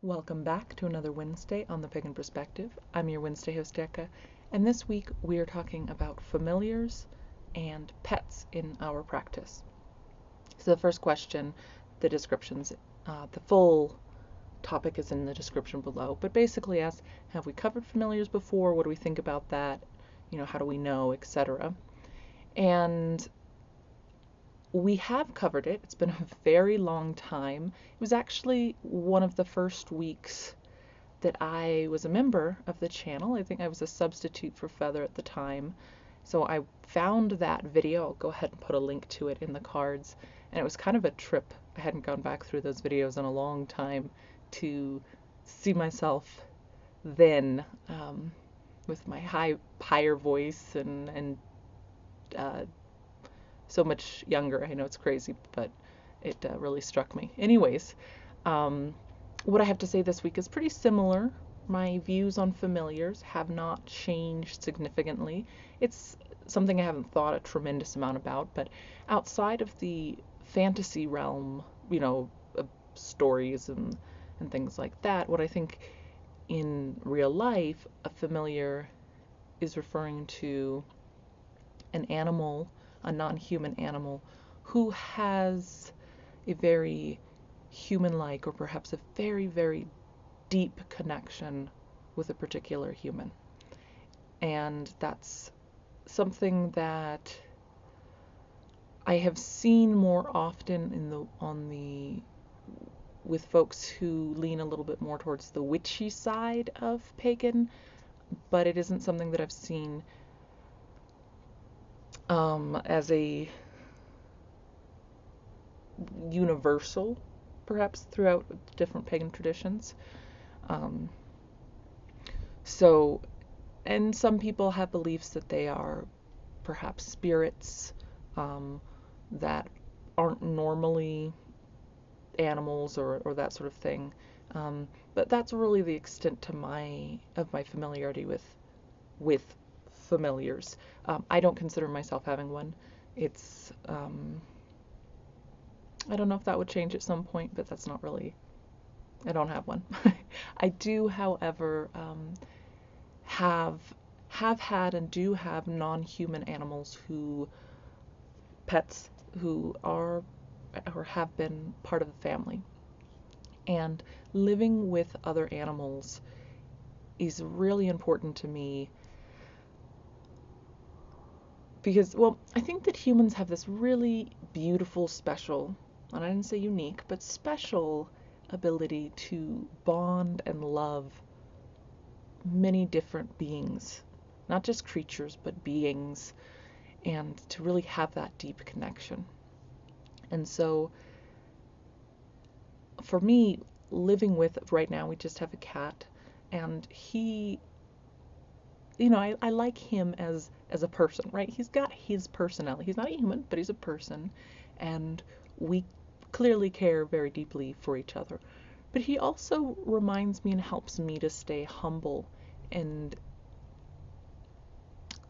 Welcome back to another Wednesday on the Pagan Perspective. I'm your Wednesday host, Yucca, and this week we are talking about familiars and pets in our practice. So the first question, the descriptions, the full topic is in the description below, but basically asks, have we covered familiars before? What do we think about that? How do we know, etc. And we have covered it. It's been a very long time. It was actually one of the first weeks that I was a member of the channel. I think I was a substitute for Feather at the time. So I found that video. I'll go ahead and put a link to it in the cards. And it was kind of a trip. I hadn't gone back through those videos in a long time to see myself then with my higher voice and so much younger. I know it's crazy, but it really struck me. Anyways, what I have to say this week is pretty similar. My views on familiars have not changed significantly. It's something I haven't thought a tremendous amount about, but outside of the fantasy realm, stories and things like that, what I think in real life, a familiar is referring to an animal, a non-human animal, who has a very human-like or perhaps a very, very deep connection with a particular human. And that's something that I have seen more often with folks who lean a little bit more towards the witchy side of pagan, but it isn't something that I've seen as a universal, perhaps, throughout different pagan traditions. And some people have beliefs that they are perhaps spirits that aren't normally animals or that sort of thing. But that's really the extent of my familiarity with familiars. I don't consider myself having one. It's I don't know if that would change at some point, but that's not really, I don't have one. I do, however, have had and do have non-human animals pets who are or have been part of the family. And living with other animals is really important to me because, I think that humans have this really beautiful, special, and I didn't say unique, but special ability to bond and love many different beings, not just creatures, but beings, and to really have that deep connection. And so for me, living with, right now we just have a cat, and he, I like him as a person, right? He's got his personality. He's not a human, but he's a person, and we clearly care very deeply for each other. But he also reminds me and helps me to stay humble and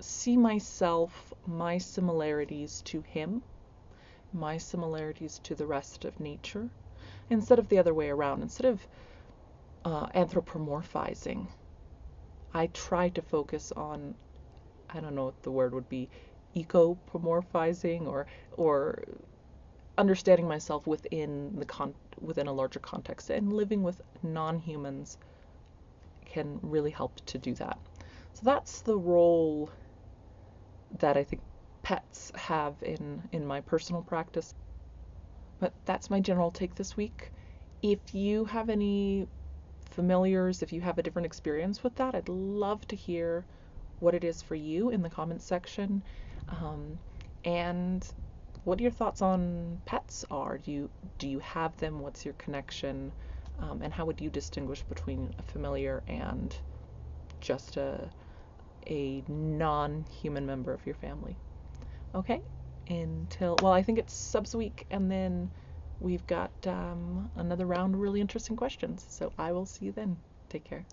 see myself, my similarities to him, my similarities to the rest of nature, instead of the other way around. Instead of anthropomorphizing, I try to focus on, I don't know what the word would be, ecomorphizing or understanding myself within a larger context, and living with non-humans can really help to do that. So that's the role that I think pets have in my personal practice. But that's my general take this week. If you have any familiars, if you have a different experience with that, I'd love to hear what it is for you in the comments section. And what your thoughts on pets are. Do you have them? What's your connection? And how would you distinguish between a familiar and just a non-human member of your family? Okay, I think it's subs week, and then we've got another round of really interesting questions. So I will see you then. Take care.